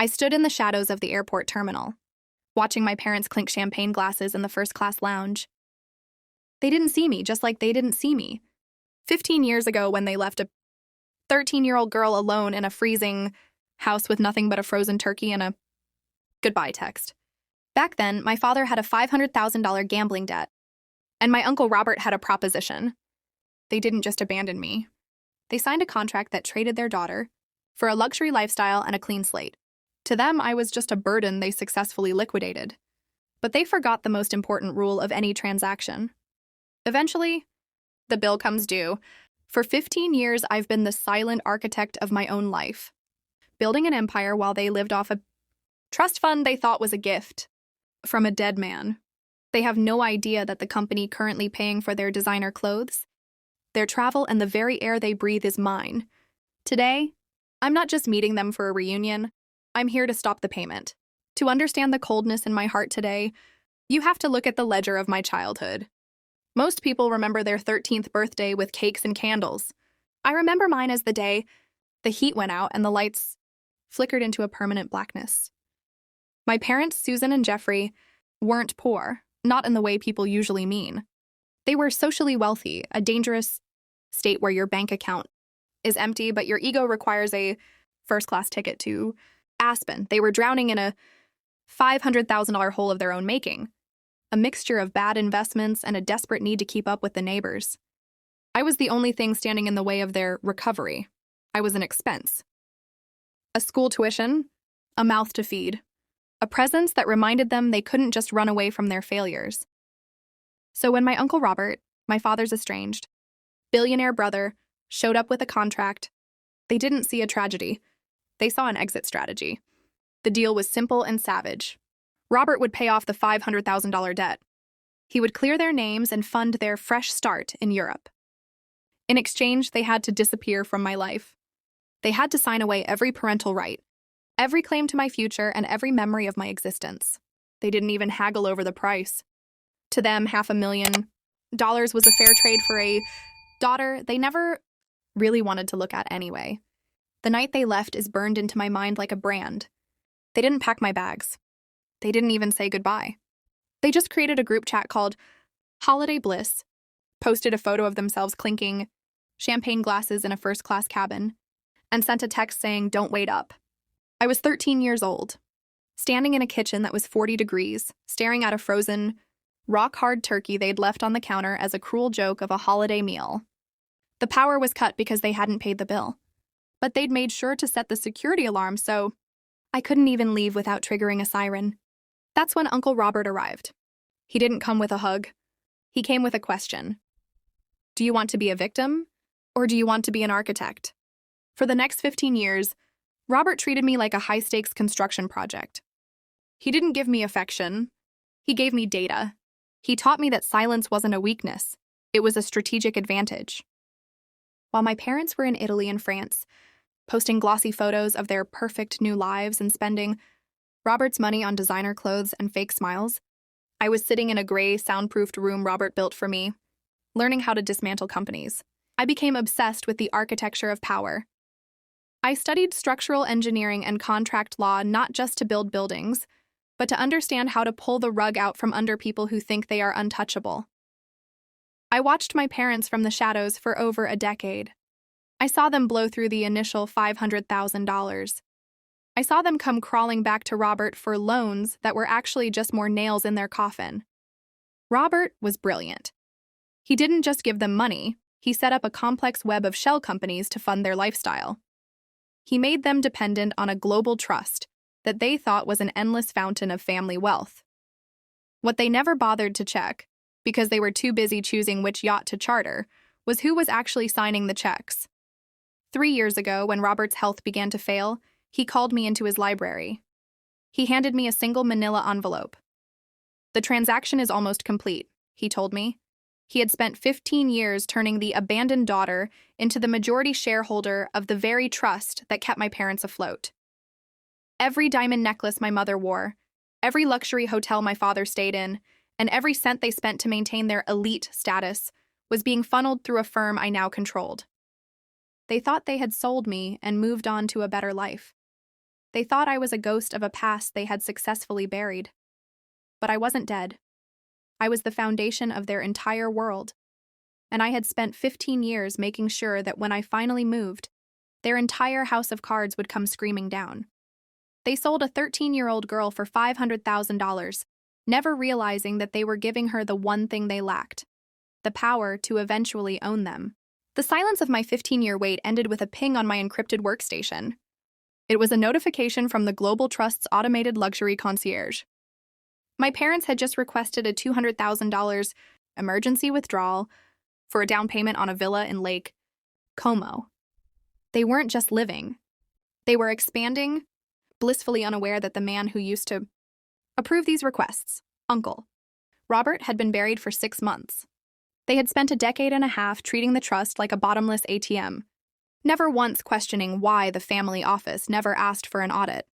I stood in the shadows of the airport terminal, watching my parents clink champagne glasses in the first-class lounge. They didn't see me, just like they didn't see me 15 years ago when they left a 13-year-old girl alone in a freezing house with nothing but a frozen turkey and a goodbye text. Back then, my father had a $500,000 gambling debt, and my Uncle Robert had a proposition. They didn't just abandon me. They signed a contract that traded their daughter for a luxury lifestyle and a clean slate. To them, I was just a burden they successfully liquidated. But they forgot the most important rule of any transaction. Eventually, the bill comes due. For 15 years, I've been the silent architect of my own life, building an empire while they lived off a trust fund they thought was a gift from a dead man. They have no idea that the company currently paying for their designer clothes, their travel, and the very air they breathe is mine. Today, I'm not just meeting them for a reunion. I'm here to stop the payment. To understand the coldness in my heart today, you have to look at the ledger of my childhood. Most people remember their 13th birthday with cakes and candles. I remember mine as the day the heat went out and the lights flickered into a permanent blackness. My parents, Susan and Jeffrey, weren't poor, not in the way people usually mean. They were socially wealthy, a dangerous state where your bank account is empty, but your ego requires a first-class ticket to Aspen. They were drowning in a $500,000 hole of their own making, a mixture of bad investments and a desperate need to keep up with the neighbors. I was the only thing standing in the way of their recovery. I was an expense. A school tuition, a mouth to feed, a presence that reminded them they couldn't just run away from their failures. So when my Uncle Robert, my father's estranged, billionaire brother, showed up with a contract, they didn't see a tragedy. They saw an exit strategy. The deal was simple and savage. Robert would pay off the $500,000 debt. He would clear their names and fund their fresh start in Europe. In exchange, they had to disappear from my life. They had to sign away every parental right, every claim to my future, and every memory of my existence. They didn't even haggle over the price. To them, $500,000 was a fair trade for a daughter they never really wanted to look at anyway. The night they left is burned into my mind like a brand. They didn't pack my bags. They didn't even say goodbye. They just created a group chat called Holiday Bliss, posted a photo of themselves clinking champagne glasses in a first-class cabin, and sent a text saying, "Don't wait up." I was 13 years old, standing in a kitchen that was 40 degrees, staring at a frozen, rock-hard turkey they'd left on the counter as a cruel joke of a holiday meal. The power was cut because they hadn't paid the bill, but they'd made sure to set the security alarm, so I couldn't even leave without triggering a siren. That's when Uncle Robert arrived. He didn't come with a hug. He came with a question. Do you want to be a victim, or do you want to be an architect? For the next 15 years, Robert treated me like a high-stakes construction project. He didn't give me affection. He gave me data. He taught me that silence wasn't a weakness. It was a strategic advantage. While my parents were in Italy and France, posting glossy photos of their perfect new lives and spending Robert's money on designer clothes and fake smiles, I was sitting in a gray, soundproofed room Robert built for me, learning how to dismantle companies. I became obsessed with the architecture of power. I studied structural engineering and contract law not just to build buildings, but to understand how to pull the rug out from under people who think they are untouchable. I watched my parents from the shadows for over a decade. I saw them blow through the initial $500,000. I saw them come crawling back to Robert for loans that were actually just more nails in their coffin. Robert was brilliant. He didn't just give them money, he set up a complex web of shell companies to fund their lifestyle. He made them dependent on a global trust that they thought was an endless fountain of family wealth. What they never bothered to check, because they were too busy choosing which yacht to charter, was who was actually signing the checks. 3 years ago, when Robert's health began to fail, he called me into his library. He handed me a single manila envelope. "The transaction is almost complete," he told me. He had spent 15 years turning the abandoned daughter into the majority shareholder of the very trust that kept my parents afloat. Every diamond necklace my mother wore, every luxury hotel my father stayed in, and every cent they spent to maintain their elite status was being funneled through a firm I now controlled. They thought they had sold me and moved on to a better life. They thought I was a ghost of a past they had successfully buried. But I wasn't dead. I was the foundation of their entire world. And I had spent 15 years making sure that when I finally moved, their entire house of cards would come screaming down. They sold a 13-year-old girl for $500,000, never realizing that they were giving her the one thing they lacked: the power to eventually own them. The silence of my 15-year wait ended with a ping on my encrypted workstation. It was a notification from the Global Trust's automated luxury concierge. My parents had just requested a $200,000 emergency withdrawal for a down payment on a villa in Lake Como. They weren't just living. They were expanding, blissfully unaware that the man who used to approve these requests, Uncle Robert, had been buried for 6 months. They had spent a decade and a half treating the trust like a bottomless ATM, never once questioning why the family office never asked for an audit.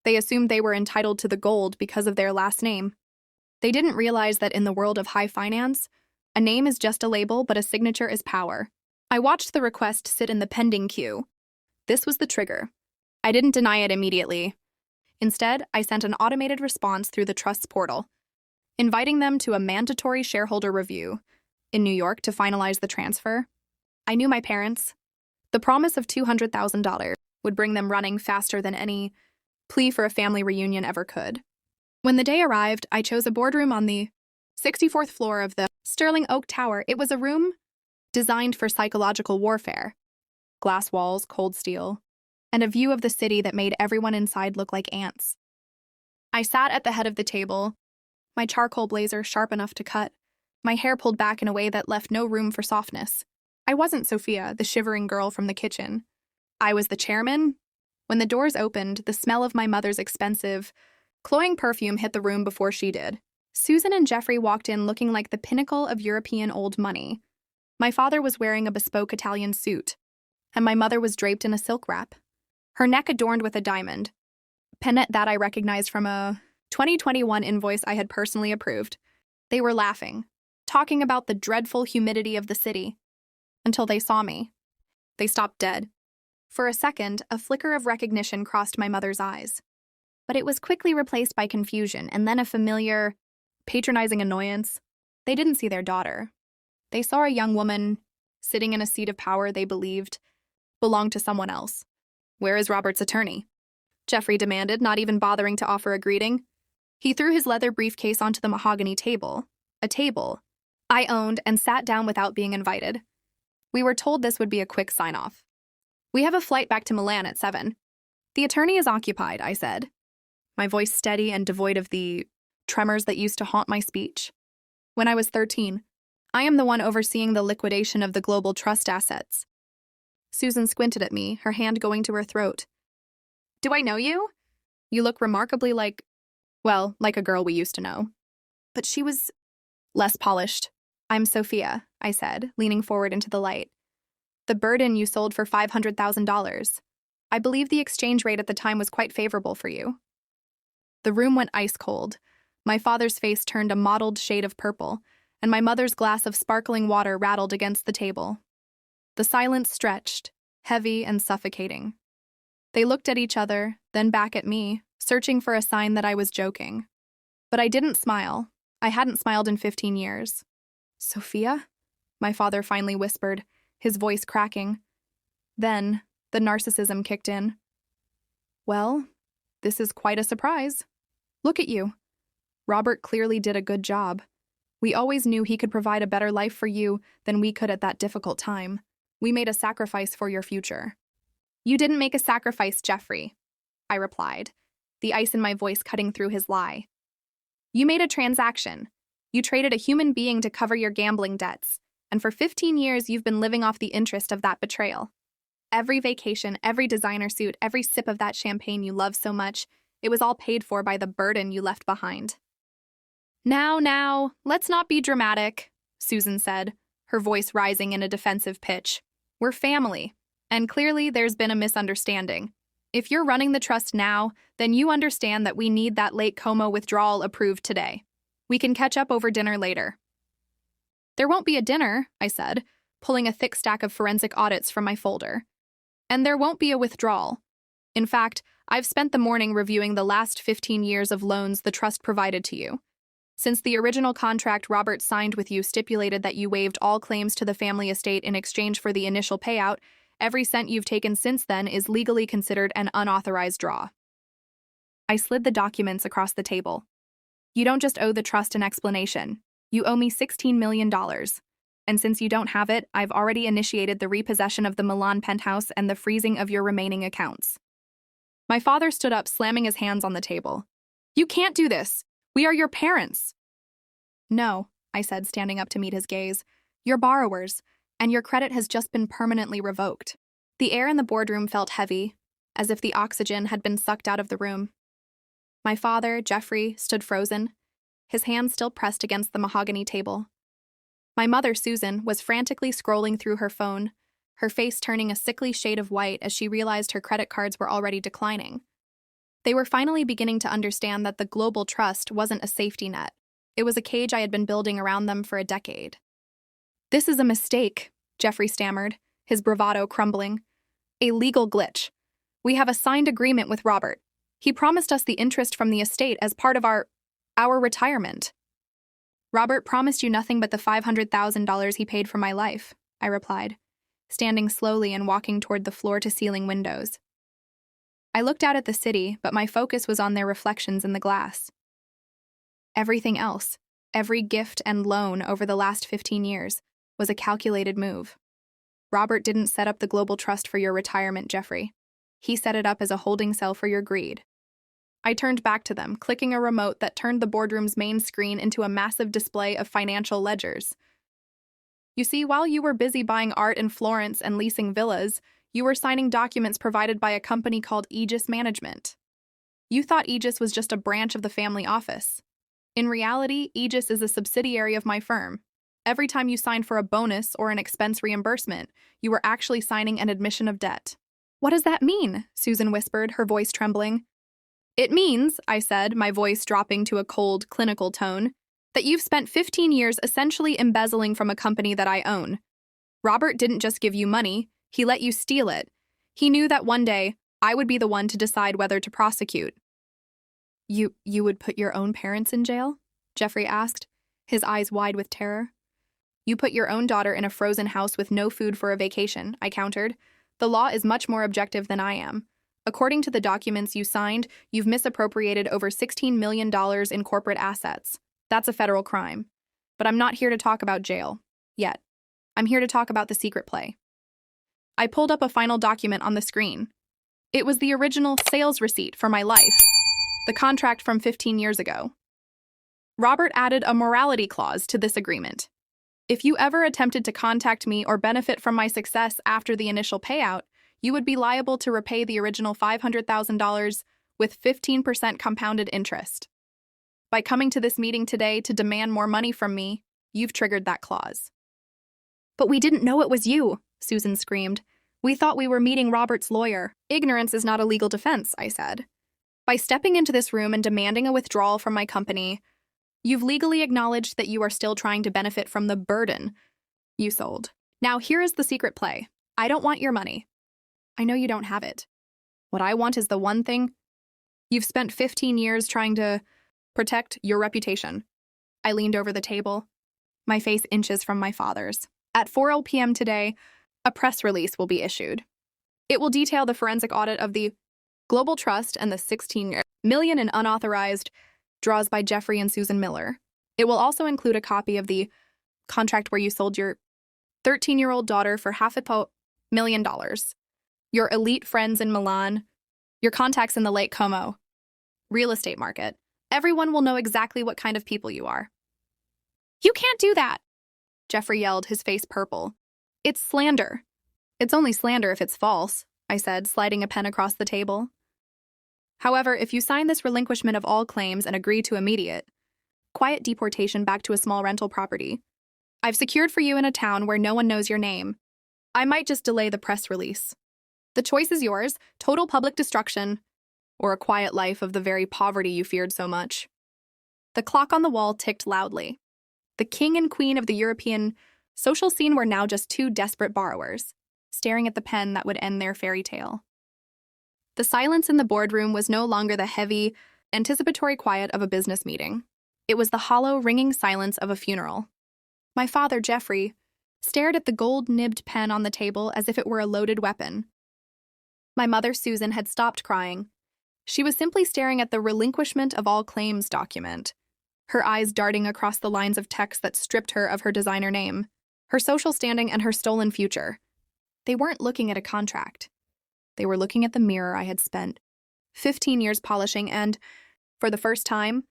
They assumed they were entitled to the gold because of their last name. They didn't realize that in the world of high finance, a name is just a label, but a signature is power. I watched the request sit in the pending queue. This was the trigger. I didn't deny it immediately. Instead, I sent an automated response through the trust's portal, inviting them to a mandatory shareholder review in New York to finalize the transfer. I knew my parents. The promise of $200,000 would bring them running faster than any plea for a family reunion ever could. When the day arrived, I chose a boardroom on the 64th floor of the Sterling Oak Tower. It was a room designed for psychological warfare. Glass walls, cold steel, and a view of the city that made everyone inside look like ants. I sat at the head of the table, my charcoal blazer sharp enough to cut, my hair pulled back in a way that left no room for softness. I wasn't Sophia, the shivering girl from the kitchen. I was the chairman. When the doors opened, the smell of my mother's expensive, cloying perfume hit the room before she did. Susan and Jeffrey walked in looking like the pinnacle of European old money. My father was wearing a bespoke Italian suit, and my mother was draped in a silk wrap, her neck adorned with a diamond pendant that I recognized from a 2021 invoice I had personally approved. They were laughing, talking about the dreadful humidity of the city, until they saw me. They stopped dead. For a second, a flicker of recognition crossed my mother's eyes. But it was quickly replaced by confusion and then a familiar, patronizing annoyance. They didn't see their daughter. They saw a young woman sitting in a seat of power they believed belonged to someone else. "Where is Robert's attorney?" Jeffrey demanded, not even bothering to offer a greeting. He threw his leather briefcase onto the mahogany table, a table I owned, and sat down without being invited. We were told this would be a quick sign-off. "We have a flight back to Milan at 7. "The attorney is occupied," I said, my voice steady and devoid of the tremors that used to haunt my speech. "When I was 13, I am the one overseeing the liquidation of the Global Trust assets." Susan squinted at me, her hand going to her throat. "Do I know you? You look remarkably like a girl we used to know." But she was less polished. "I'm Sophia," I said, leaning forward into the light. "The burden you sold for $500,000. I believe the exchange rate at the time was quite favorable for you." The room went ice cold. My father's face turned a mottled shade of purple, and my mother's glass of sparkling water rattled against the table. The silence stretched, heavy and suffocating. They looked at each other, then back at me, searching for a sign that I was joking. But I didn't smile. I hadn't smiled in 15 years. "Sophia?" my father finally whispered, his voice cracking. Then, the narcissism kicked in. "Well, this is quite a surprise. Look at you. Robert clearly did a good job. We always knew he could provide a better life for you than we could at that difficult time. We made a sacrifice for your future." "You didn't make a sacrifice, Jeffrey," I replied, the ice in my voice cutting through his lie. "You made a transaction. You traded a human being to cover your gambling debts, and for 15 years you've been living off the interest of that betrayal. Every vacation, every designer suit, every sip of that champagne you love so much, it was all paid for by the burden you left behind." Now, let's not be dramatic," Susan said, her voice rising in a defensive pitch. "We're family, and clearly there's been a misunderstanding. If you're running the trust now, then you understand that we need that Lake Como withdrawal approved today. We can catch up over dinner later." "There won't be a dinner," I said, pulling a thick stack of forensic audits from my folder. "And there won't be a withdrawal. In fact, I've spent the morning reviewing the last 15 years of loans the trust provided to you. Since the original contract Robert signed with you stipulated that you waived all claims to the family estate in exchange for the initial payout, every cent you've taken since then is legally considered an unauthorized draw. I slid the documents across the table. You don't just owe the trust an explanation. You owe me $16 million. And since you don't have it, I've already initiated the repossession of the Milan penthouse and the freezing of your remaining accounts. My father stood up, slamming his hands on the table. You can't do this. We are your parents. No, I said, standing up to meet his gaze. You're borrowers, and your credit has just been permanently revoked. The air in the boardroom felt heavy, as if the oxygen had been sucked out of the room. My father, Jeffrey, stood frozen, his hands still pressed against the mahogany table. My mother, Susan, was frantically scrolling through her phone, her face turning a sickly shade of white as she realized her credit cards were already declining. They were finally beginning to understand that the global trust wasn't a safety net. It was a cage I had been building around them for a decade. This is a mistake, Jeffrey stammered, his bravado crumbling. A legal glitch. We have a signed agreement with Robert. He promised us the interest from the estate as part of our retirement. Robert promised you nothing but the $500,000 he paid for my life, I replied, standing slowly and walking toward the floor-to-ceiling windows. I looked out at the city, but my focus was on their reflections in the glass. Everything else, every gift and loan over the last 15 years, was a calculated move. Robert didn't set up the global trust for your retirement, Jeffrey. He set it up as a holding cell for your greed. I turned back to them, clicking a remote that turned the boardroom's main screen into a massive display of financial ledgers. You see, while you were busy buying art in Florence and leasing villas, you were signing documents provided by a company called Aegis Management. You thought Aegis was just a branch of the family office. In reality, Aegis is a subsidiary of my firm. Every time you signed for a bonus or an expense reimbursement, you were actually signing an admission of debt. What does that mean? Susan whispered, her voice trembling. It means, I said, my voice dropping to a cold, clinical tone, that you've spent 15 years essentially embezzling from a company that I own. Robert didn't just give you money, he let you steal it. He knew that one day, I would be the one to decide whether to prosecute. You would put your own parents in jail? Jeffrey asked, his eyes wide with terror. You put your own daughter in a frozen house with no food for a vacation, I countered. The law is much more objective than I am. According to the documents you signed, you've misappropriated over $16 million in corporate assets. That's a federal crime. But I'm not here to talk about jail. Yet. I'm here to talk about the secret play. I pulled up a final document on the screen. It was the original sales receipt for my life, the contract from 15 years ago. Robert added a morality clause to this agreement. If you ever attempted to contact me or benefit from my success after the initial payout, you would be liable to repay the original $500,000 with 15% compounded interest. By coming to this meeting today to demand more money from me, you've triggered that clause. But we didn't know it was you, Susan screamed. We thought we were meeting Robert's lawyer. Ignorance is not a legal defense, I said. By stepping into this room and demanding a withdrawal from my company, you've legally acknowledged that you are still trying to benefit from the burden you sold. Now here is the secret play. I don't want your money. I know you don't have it. What I want is the one thing. You've spent 15 years trying to protect your reputation. I leaned over the table, my face inches from my father's. At 4 p.m. today, a press release will be issued. It will detail the forensic audit of the Global Trust and the $16 million in unauthorized draws by Jeffrey and Susan Miller. It will also include a copy of the contract where you sold your 13-year-old daughter for $500,000, your elite friends in Milan, your contacts in the Lake Como real estate market. Everyone will know exactly what kind of people you are. You can't do that, Jeffrey yelled, his face purple. It's slander. It's only slander if it's false, I said, sliding a pen across the table. However, if you sign this relinquishment of all claims and agree to immediate, quiet deportation back to a small rental property, I've secured for you in a town where no one knows your name. I might just delay the press release. The choice is yours, total public destruction, or a quiet life of the very poverty you feared so much. The clock on the wall ticked loudly. The king and queen of the European social scene were now just two desperate borrowers, staring at the pen that would end their fairy tale. The silence in the boardroom was no longer the heavy, anticipatory quiet of a business meeting. It was the hollow, ringing silence of a funeral. My father, Jeffrey, stared at the gold-nibbed pen on the table as if it were a loaded weapon. My mother, Susan, had stopped crying. She was simply staring at the relinquishment of all claims document, her eyes darting across the lines of text that stripped her of her designer name, her social standing, and her stolen future. They weren't looking at a contract. They were looking at the mirror I had spent 15 years polishing, and, for the first time,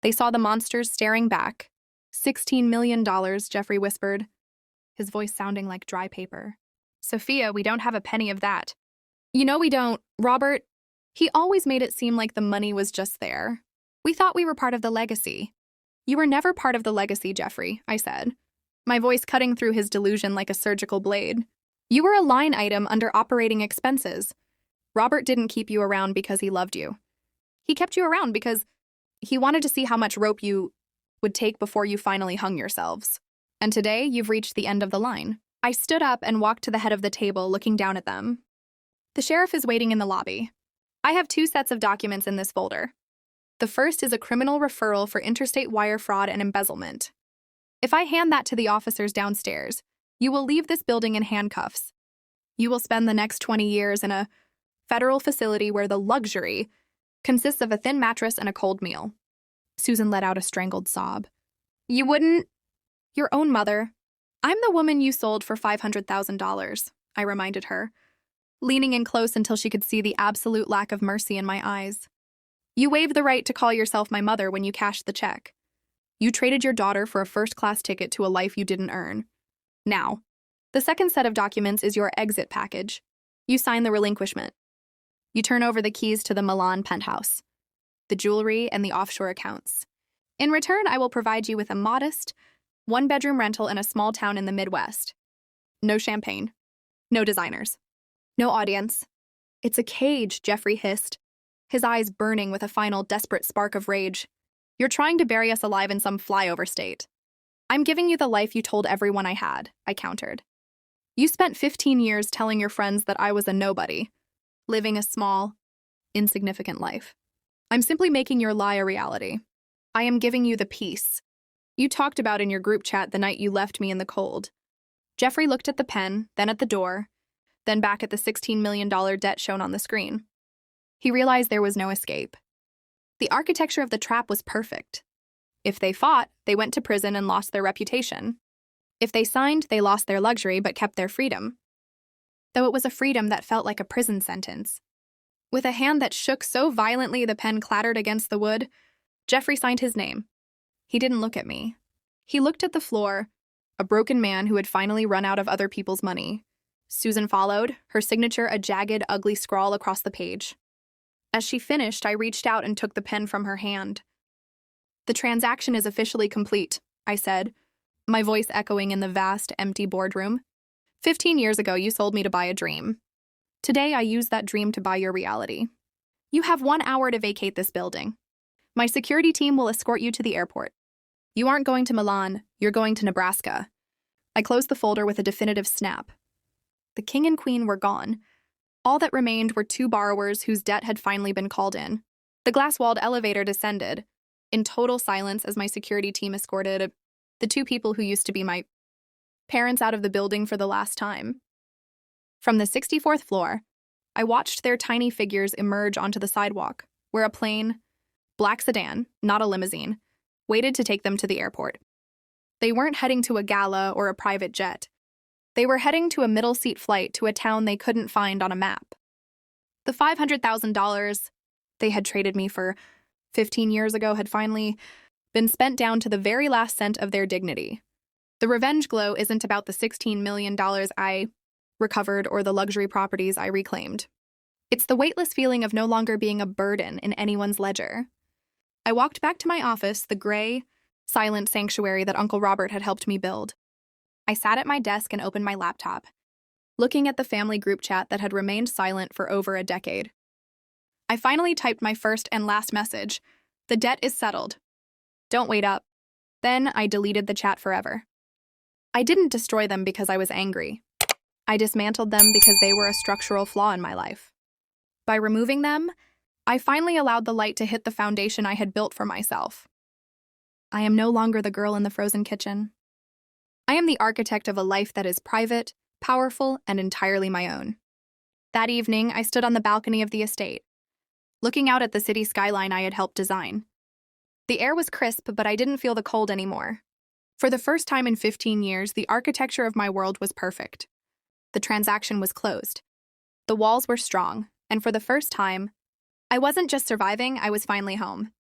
they saw the monsters staring back. $16 million, Jeffrey whispered, his voice sounding like dry paper. Sophia, we don't have a penny of that. You know we don't, Robert. He always made it seem like the money was just there. We thought we were part of the legacy. You were never part of the legacy, Jeffrey, I said, my voice cutting through his delusion like a surgical blade. You were a line item under operating expenses. Robert didn't keep you around because he loved you. He kept you around because he wanted to see how much rope you would take before you finally hung yourselves. And today, you've reached the end of the line. I stood up and walked to the head of the table, looking down at them. The sheriff is waiting in the lobby. I have 2 sets of documents in this folder. The first is a criminal referral for interstate wire fraud and embezzlement. If I hand that to the officers downstairs, you will leave this building in handcuffs. You will spend the next 20 years in a federal facility where the luxury consists of a thin mattress and a cold meal. Susan let out a strangled sob. You wouldn't? Your own mother. I'm the woman you sold for $500,000, I reminded her, leaning in close until she could see the absolute lack of mercy in my eyes. You waived the right to call yourself my mother when you cashed the check. You traded your daughter for a first-class ticket to a life you didn't earn. Now, the second set of documents is your exit package. You sign the relinquishment. You turn over the keys to the Milan penthouse, the jewelry, and the offshore accounts. In return, I will provide you with a modest, 1-bedroom rental in a small town in the Midwest. No champagne. No designers. No audience. It's a cage, Jeffrey hissed, his eyes burning with a final desperate spark of rage. You're trying to bury us alive in some flyover state. I'm giving you the life you told everyone I had, I countered. You spent 15 years telling your friends that I was a nobody, living a small, insignificant life. I'm simply making your lie a reality. I am giving you the peace you talked about in your group chat the night you left me in the cold. Jeffrey looked at the pen, then at the door, then back at the $16 million debt shown on the screen. He realized there was no escape. The architecture of the trap was perfect. If they fought, they went to prison and lost their reputation. If they signed, they lost their luxury but kept their freedom. Though it was a freedom that felt like a prison sentence. With a hand that shook so violently the pen clattered against the wood, Jeffrey signed his name. He didn't look at me. He looked at the floor, a broken man who had finally run out of other people's money. Susan followed, her signature a jagged, ugly scrawl across the page. As she finished, I reached out and took the pen from her hand. The transaction is officially complete, I said, my voice echoing in the vast, empty boardroom. 15 years ago, you sold me to buy a dream. Today, I use that dream to buy your reality. You have 1 hour to vacate this building. My security team will escort you to the airport. You aren't going to Milan, you're going to Nebraska. I closed the folder with a definitive snap. The king and queen were gone. All that remained were 2 borrowers whose debt had finally been called in. The glass-walled elevator descended, in total silence as my security team escorted the 2 people who used to be my parents out of the building for the last time. From the 64th floor, I watched their tiny figures emerge onto the sidewalk, where a plain, black sedan, not a limousine, waited to take them to the airport. They weren't heading to a gala or a private jet. They were heading to a middle-seat flight to a town they couldn't find on a map. The $500,000 they had traded me for 15 years ago had finally been spent down to the very last cent of their dignity. The revenge glow isn't about the $16 million I recovered or the luxury properties I reclaimed. It's the weightless feeling of no longer being a burden in anyone's ledger. I walked back to my office, the gray, silent sanctuary that Uncle Robert had helped me build. I sat at my desk and opened my laptop, looking at the family group chat that had remained silent for over a decade. I finally typed my first and last message. The debt is settled. Don't wait up. Then I deleted the chat forever. I didn't destroy them because I was angry. I dismantled them because they were a structural flaw in my life. By removing them, I finally allowed the light to hit the foundation I had built for myself. I am no longer the girl in the frozen kitchen. I am the architect of a life that is private, powerful, and entirely my own. That evening, I stood on the balcony of the estate, looking out at the city skyline I had helped design. The air was crisp, but I didn't feel the cold anymore. For the first time in 15 years, the architecture of my world was perfect. The transaction was closed. The walls were strong, and for the first time, I wasn't just surviving, I was finally home.